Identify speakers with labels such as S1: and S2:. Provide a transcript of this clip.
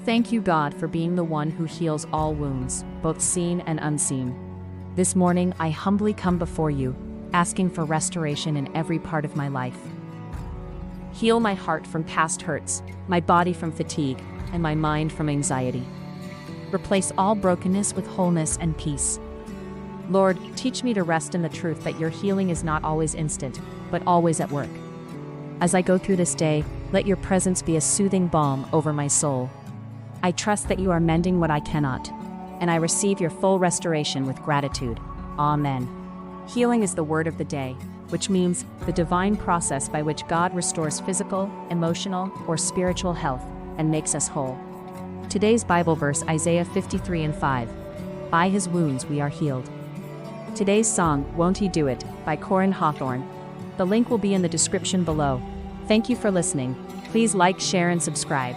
S1: Thank you, God, for being the one who heals all wounds, both seen and unseen. This morning, I humbly come before you, asking for restoration in every part of my life. Heal my heart from past hurts, my body from fatigue, and my mind from anxiety. Replace all brokenness with wholeness and peace. Lord, teach me to rest in the truth that your healing is not always instant, but always at work. As I go through this day, let your presence be a soothing balm over my soul. I trust that you are mending what I cannot, and I receive your full restoration with gratitude. Amen. Healing is the word of the day, which means the divine process by which God restores physical, emotional, or spiritual health and makes us whole. Today's Bible verse, Isaiah 53:5. By his wounds we are healed. Today's song, Won't He Do It, by Koryn Hawthorne. The link will be in the description below. Thank you for listening. Please like, share, and subscribe.